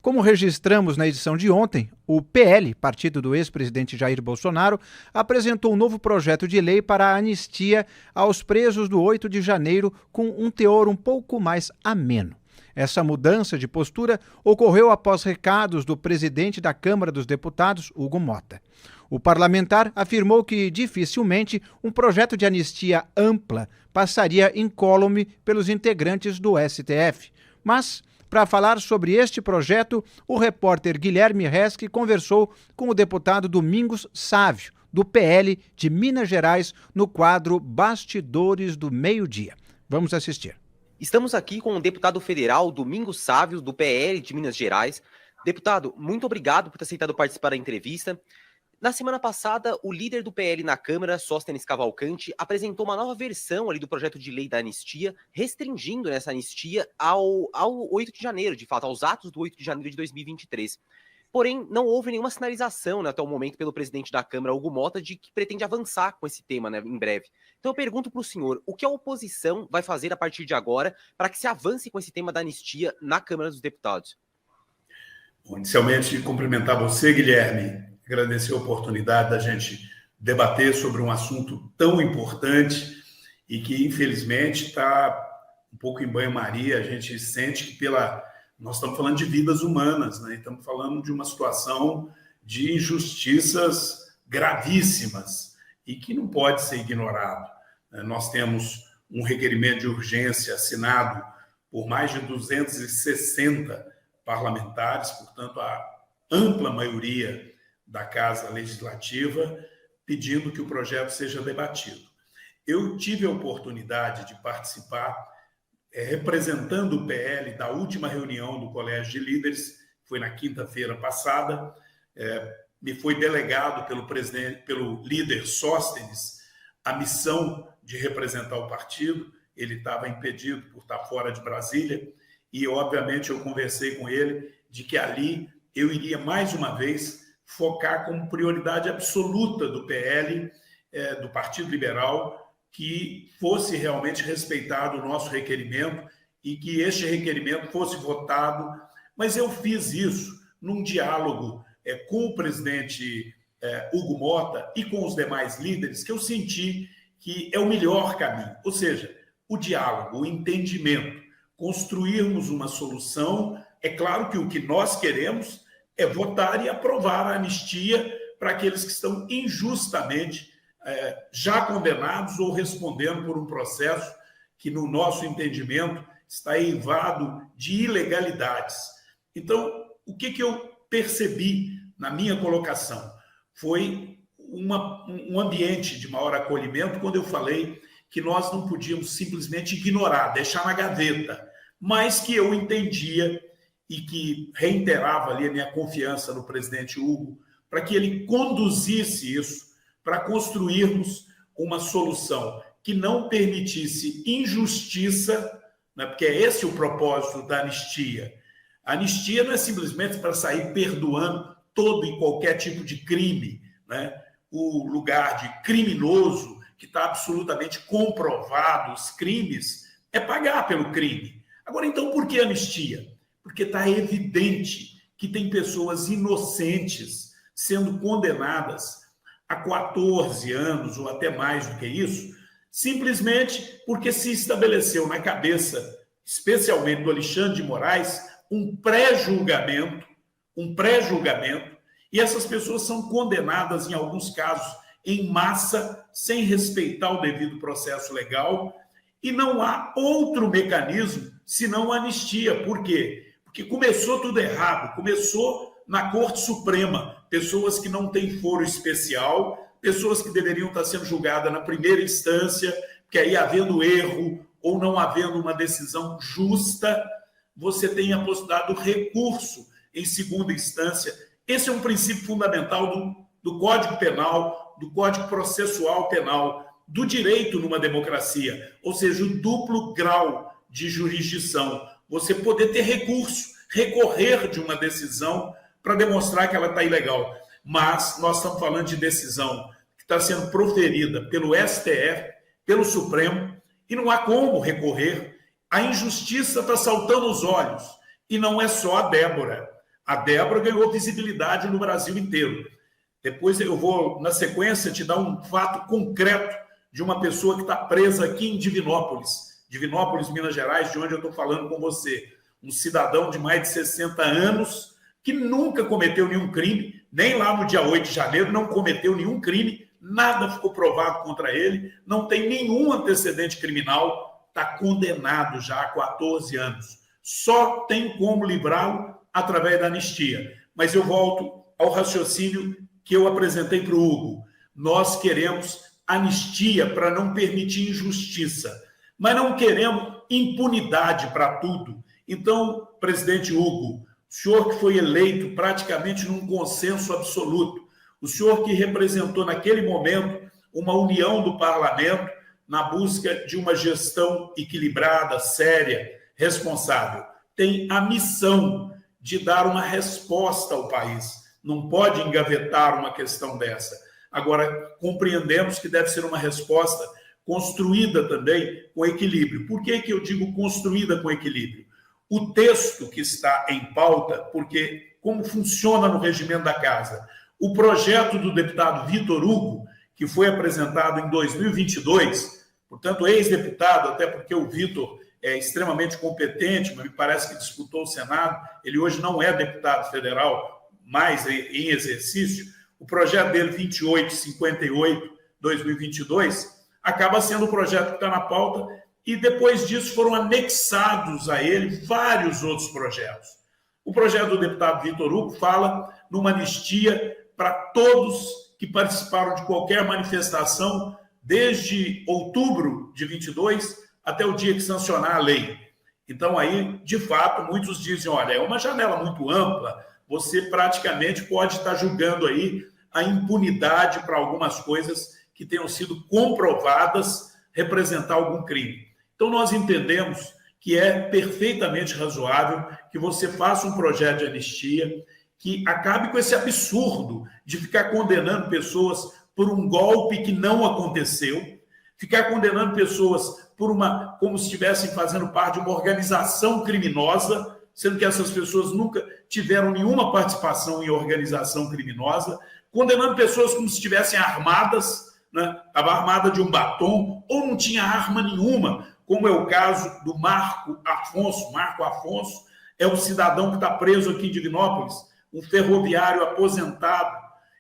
Como registramos na edição de ontem, o PL, partido do ex-presidente Jair Bolsonaro, apresentou um novo projeto de lei para a anistia aos presos do 8 de janeiro com um teor um pouco mais ameno. Essa mudança de postura ocorreu após recados do presidente da Câmara dos Deputados, Hugo Mota. O parlamentar afirmou que dificilmente um projeto de anistia ampla passaria incólume pelos integrantes do STF, mas para falar sobre este projeto, o repórter Guilherme Resque conversou com o deputado Domingos Sávio, do PL de Minas Gerais, no quadro Bastidores do Meio-Dia. Vamos assistir. Estamos aqui com o deputado federal Domingos Sávio, do PL de Minas Gerais. Deputado, muito obrigado por ter aceitado participar da entrevista. Na semana passada, o líder do PL na Câmara, Sóstenes Cavalcante, apresentou uma nova versão ali do projeto de lei da anistia, restringindo essa anistia ao 8 de janeiro, de fato, aos atos do 8 de janeiro de 2023. Porém, não houve nenhuma sinalização, né, até o momento pelo presidente da Câmara, Hugo Mota, de que pretende avançar com esse tema, né, em breve. Então eu pergunto para o senhor, o que a oposição vai fazer a partir de agora para que se avance com esse tema da anistia na Câmara dos Deputados? Bom, inicialmente, cumprimentar você, Guilherme, agradecer a oportunidade da gente debater sobre um assunto tão importante e que, infelizmente, está um pouco em banho-maria. A gente sente que nós estamos falando de vidas humanas, né? Estamos falando de uma situação de injustiças gravíssimas e que não pode ser ignorado. Nós temos um requerimento de urgência assinado por mais de 260 parlamentares, portanto, a ampla maioria da Casa Legislativa, pedindo que o projeto seja debatido. Eu tive a oportunidade de participar, representando o PL, da última reunião do Colégio de Líderes, foi na quinta-feira passada. Me foi delegado pelo líder Sóstenes a missão de representar o partido. Ele estava impedido por estar fora de Brasília e, obviamente, eu conversei com ele de que ali eu iria mais uma vez focar como prioridade absoluta do PL, do Partido Liberal, que fosse realmente respeitado o nosso requerimento e que este requerimento fosse votado. Mas eu fiz isso num diálogo com o presidente Hugo Mota e com os demais líderes, que eu senti que é o melhor caminho, ou seja, o diálogo, o entendimento, construirmos uma solução. É claro que o que nós queremos é votar e aprovar a anistia para aqueles que estão injustamente já condenados ou respondendo por um processo que, no nosso entendimento, está eivado de ilegalidades. Então, o que eu percebi na minha colocação? Foi um ambiente de maior acolhimento quando eu falei que nós não podíamos simplesmente ignorar, deixar na gaveta, mas que eu entendia e que reiterava ali a minha confiança no presidente Hugo, para que ele conduzisse isso, para construirmos uma solução que não permitisse injustiça, né, porque é esse o propósito da anistia. A anistia não é simplesmente para sair perdoando todo e qualquer tipo de crime, né? O lugar de criminoso, que está absolutamente comprovado os crimes, é pagar pelo crime. Agora, então, por que anistia? Porque está evidente que tem pessoas inocentes sendo condenadas a 14 anos ou até mais do que isso, simplesmente porque se estabeleceu na cabeça, especialmente do Alexandre de Moraes, um pré-julgamento, e essas pessoas são condenadas, em alguns casos, em massa, sem respeitar o devido processo legal, e não há outro mecanismo senão a anistia. Por quê? Porque começou tudo errado, começou na Corte Suprema, pessoas que não têm foro especial, pessoas que deveriam estar sendo julgadas na primeira instância, que aí, havendo erro ou não havendo uma decisão justa, você tem a possibilidade do recurso em segunda instância. Esse é um princípio fundamental do Código Penal, do Código Processual Penal, do direito numa democracia, ou seja, o duplo grau de jurisdição. Você poder ter recurso, recorrer de uma decisão para demonstrar que ela está ilegal. Mas nós estamos falando de decisão que está sendo proferida pelo STF, pelo Supremo, e não há como recorrer. A injustiça está saltando os olhos. E não é só a Débora. A Débora ganhou visibilidade no Brasil inteiro. Depois eu vou, na sequência, te dar um fato concreto de uma pessoa que está presa aqui em Divinópolis, Minas Gerais, de onde eu estou falando com você. Um cidadão de mais de 60 anos que nunca cometeu nenhum crime, nem lá no dia 8 de janeiro, não cometeu nenhum crime, nada ficou provado contra ele, não tem nenhum antecedente criminal, está condenado já há 14 anos. Só tem como livrá-lo através da anistia. Mas eu volto ao raciocínio que eu apresentei para o Hugo. Nós queremos anistia para não permitir injustiça, mas não queremos impunidade para tudo. Então, presidente Hugo, o senhor que foi eleito praticamente num consenso absoluto, o senhor que representou naquele momento uma união do parlamento na busca de uma gestão equilibrada, séria, responsável, tem a missão de dar uma resposta ao país. Não pode engavetar uma questão dessa. Agora, compreendemos que deve ser uma resposta construída também com equilíbrio. Por que eu digo construída com equilíbrio? O texto que está em pauta, porque como funciona no regimento da Casa, o projeto do deputado Vitor Hugo, que foi apresentado em 2022, portanto, ex-deputado, até porque o Vitor é extremamente competente, mas me parece que disputou o Senado, ele hoje não é deputado federal, mas em exercício, o projeto dele 2858-2022 acaba sendo o projeto que está na pauta e depois disso foram anexados a ele vários outros projetos. O projeto do deputado Vitor Hugo fala numa anistia para todos que participaram de qualquer manifestação desde outubro de 22 até o dia que sancionar a lei. Então, aí, de fato, muitos dizem, olha, é uma janela muito ampla, você praticamente pode estar julgando aí a impunidade para algumas coisas que tenham sido comprovadas representar algum crime. Então, nós entendemos que é perfeitamente razoável que você faça um projeto de anistia que acabe com esse absurdo de ficar condenando pessoas por um golpe que não aconteceu, ficar condenando pessoas por como se estivessem fazendo parte de uma organização criminosa, sendo que essas pessoas nunca tiveram nenhuma participação em organização criminosa, condenando pessoas como se estivessem armadas, né? Estava armada de um batom ou não tinha arma nenhuma, como é o caso do Marco Afonso. Marco Afonso é um cidadão que está preso aqui em Divinópolis, um ferroviário aposentado,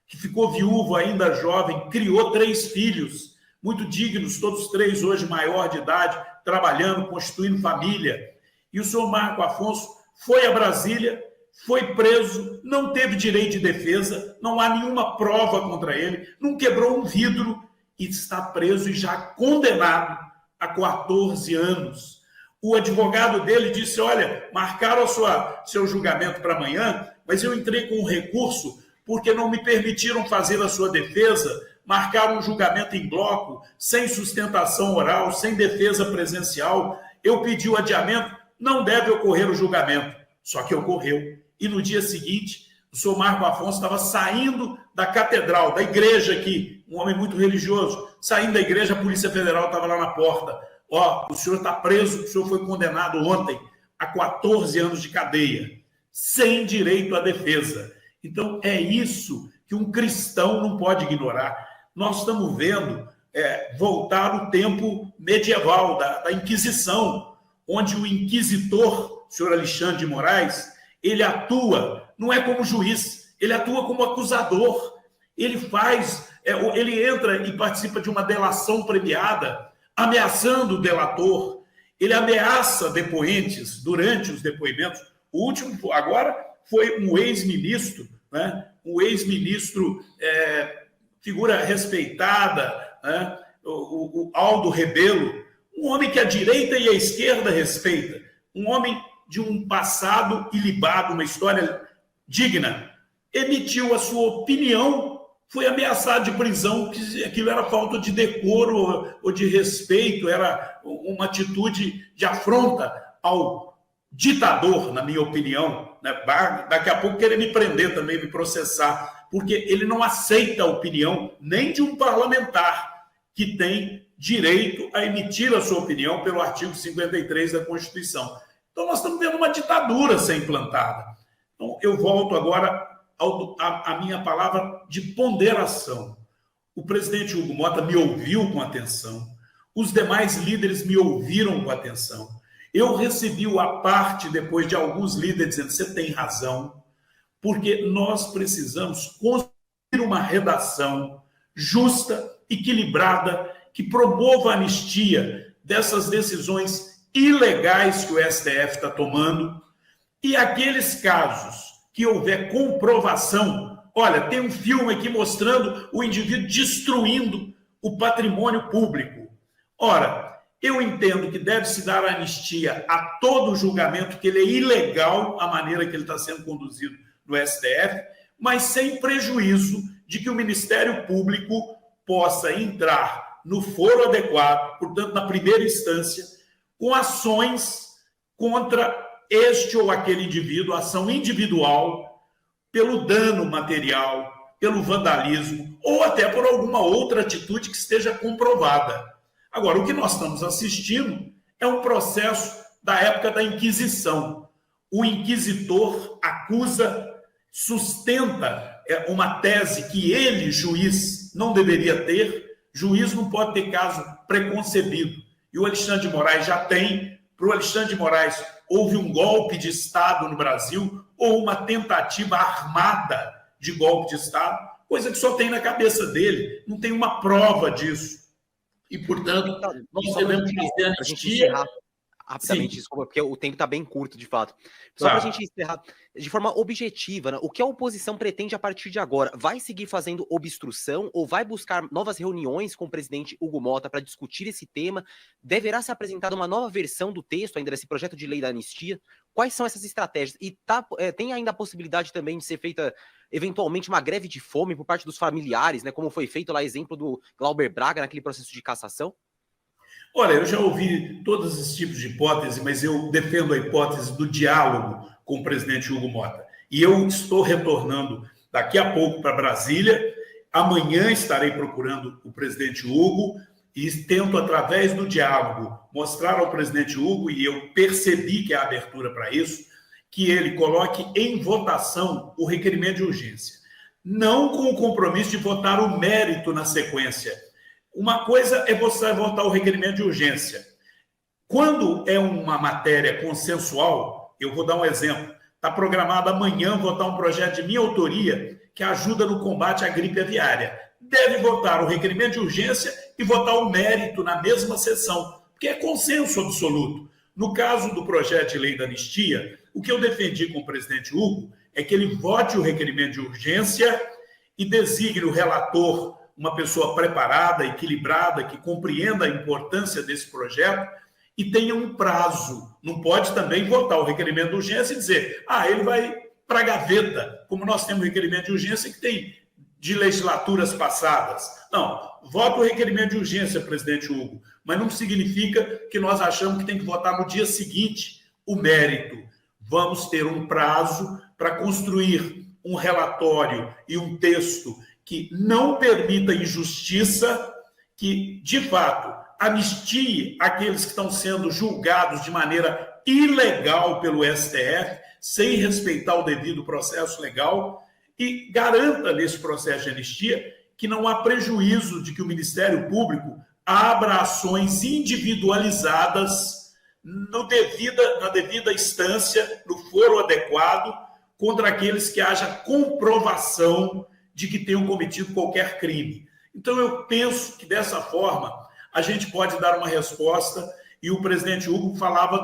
que ficou viúvo ainda jovem, criou 3 filhos, muito dignos, todos 3 hoje maior de idade, trabalhando, constituindo família. E o senhor Marco Afonso foi a Brasília, foi preso, não teve direito de defesa, não há nenhuma prova contra ele, não quebrou um vidro e está preso e já condenado há 14 anos. O advogado dele disse, olha, marcaram seu julgamento para amanhã, mas eu entrei com um recurso porque não me permitiram fazer a sua defesa, marcaram um julgamento em bloco, sem sustentação oral, sem defesa presencial. Eu pedi o adiamento, não deve ocorrer o julgamento. Só que ocorreu. E no dia seguinte, o senhor Marco Afonso estava saindo da catedral, da igreja aqui, um homem muito religioso, saindo da igreja, a Polícia Federal estava lá na porta. Ó, o senhor está preso, o senhor foi condenado ontem a 14 anos de cadeia, sem direito à defesa. Então, é isso que um cristão não pode ignorar. Nós estamos vendo voltar o tempo medieval da Inquisição, onde o inquisitor, o senhor Alexandre de Moraes, ele atua, não é como juiz, ele atua como acusador. Ele entra e participa de uma delação premiada, ameaçando o delator. Ele ameaça depoentes durante os depoimentos. O último agora foi um ex-ministro, né? Um ex-ministro, figura respeitada, né? O Aldo Rebelo, um homem que a direita e a esquerda respeita, um homem de um passado ilibado, uma história digna, emitiu a sua opinião, foi ameaçado de prisão, que aquilo era falta de decoro ou de respeito, era uma atitude de afronta ao ditador, na minha opinião, né? Daqui a pouco querer me prender também, me processar, porque ele não aceita a opinião nem de um parlamentar que tem direito a emitir a sua opinião pelo artigo 53 da Constituição. Então nós estamos vendo uma ditadura ser implantada. Então, eu volto agora à minha palavra de ponderação. O presidente Hugo Mota me ouviu com atenção, os demais líderes me ouviram com atenção. Eu recebi o à parte depois de alguns líderes dizendo: você tem razão, porque nós precisamos construir uma redação justa, equilibrada, que promova a anistia dessas decisões ilegais que o STF está tomando, e aqueles casos que houver comprovação. Olha, tem um filme aqui mostrando o indivíduo destruindo o patrimônio público. Ora, eu entendo que deve-se dar anistia a todo julgamento, que ele é ilegal, a maneira que ele está sendo conduzido no STF, mas sem prejuízo de que o Ministério Público possa entrar no foro adequado, portanto, na primeira instância, com ações contra este ou aquele indivíduo, ação individual, pelo dano material, pelo vandalismo, ou até por alguma outra atitude que esteja comprovada. Agora, o que nós estamos assistindo é um processo da época da Inquisição. O inquisitor acusa, sustenta uma tese que ele, juiz, não deveria ter. Juiz não pode ter caso preconcebido. E o Alexandre de Moraes já tem. Para o Alexandre de Moraes, houve um golpe de Estado no Brasil ou uma tentativa armada de golpe de Estado, coisa que só tem na cabeça dele. Não tem uma prova disso. E, portanto, nós devemos dizer anistia. Rapidamente, desculpa, porque o tempo está bem curto, de fato. Só para a gente encerrar, de forma objetiva, né, o que a oposição pretende a partir de agora? Vai seguir fazendo obstrução ou vai buscar novas reuniões com o presidente Hugo Mota para discutir esse tema? Deverá ser apresentada uma nova versão do texto ainda desse projeto de lei da anistia? Quais são essas estratégias? E tem ainda a possibilidade também de ser feita, eventualmente, uma greve de fome por parte dos familiares, né, como foi feito lá, exemplo do Glauber Braga, naquele processo de cassação? Olha, eu já ouvi todos esses tipos de hipótese, mas eu defendo a hipótese do diálogo com o presidente Hugo Mota. E eu estou retornando daqui a pouco para Brasília. Amanhã estarei procurando o presidente Hugo e tento, através do diálogo, mostrar ao presidente Hugo, e eu percebi que há abertura para isso, que ele coloque em votação o requerimento de urgência. Não com o compromisso de votar o mérito na sequência. Uma coisa é você votar o requerimento de urgência. Quando é uma matéria consensual, eu vou dar um exemplo. Está programado amanhã votar um projeto de minha autoria que ajuda no combate à gripe aviária. Deve votar o requerimento de urgência e votar o mérito na mesma sessão, porque é consenso absoluto. No caso do projeto de lei da anistia, o que eu defendi com o presidente Hugo é que ele vote o requerimento de urgência e designe o relator, uma pessoa preparada, equilibrada, que compreenda a importância desse projeto e tenha um prazo. Não pode também votar o requerimento de urgência e dizer: ele vai para a gaveta, como nós temos requerimento de urgência que tem de legislaturas passadas. Não, vota o requerimento de urgência, presidente Hugo, mas não significa que nós achamos que tem que votar no dia seguinte o mérito. Vamos ter um prazo para construir um relatório e um texto que não permita injustiça, que, de fato, anistie aqueles que estão sendo julgados de maneira ilegal pelo STF, sem respeitar o devido processo legal, e garanta nesse processo de anistia que não há prejuízo de que o Ministério Público abra ações individualizadas na devida instância, no foro adequado, contra aqueles que haja comprovação de que tenham cometido qualquer crime. Então, eu penso que, dessa forma, a gente pode dar uma resposta, e o presidente Hugo falava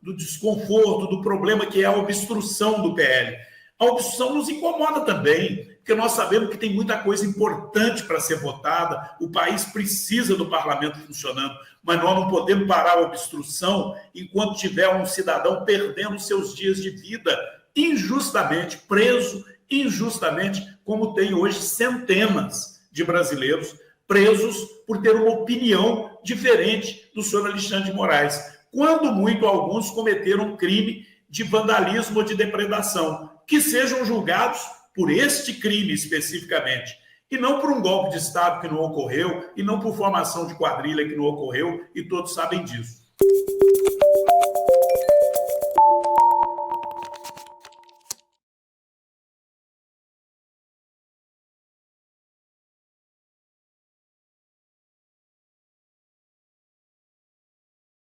do desconforto, do problema que é a obstrução do PL. A obstrução nos incomoda também, porque nós sabemos que tem muita coisa importante para ser votada, o país precisa do parlamento funcionando, mas nós não podemos parar a obstrução enquanto tiver um cidadão perdendo seus dias de vida injustamente, preso injustamente, como tem hoje centenas de brasileiros presos por ter uma opinião diferente do senhor Alexandre de Moraes. Quando muito, alguns cometeram um crime de vandalismo ou de depredação, que sejam julgados por este crime especificamente, e não por um golpe de Estado que não ocorreu, e não por formação de quadrilha que não ocorreu, e todos sabem disso.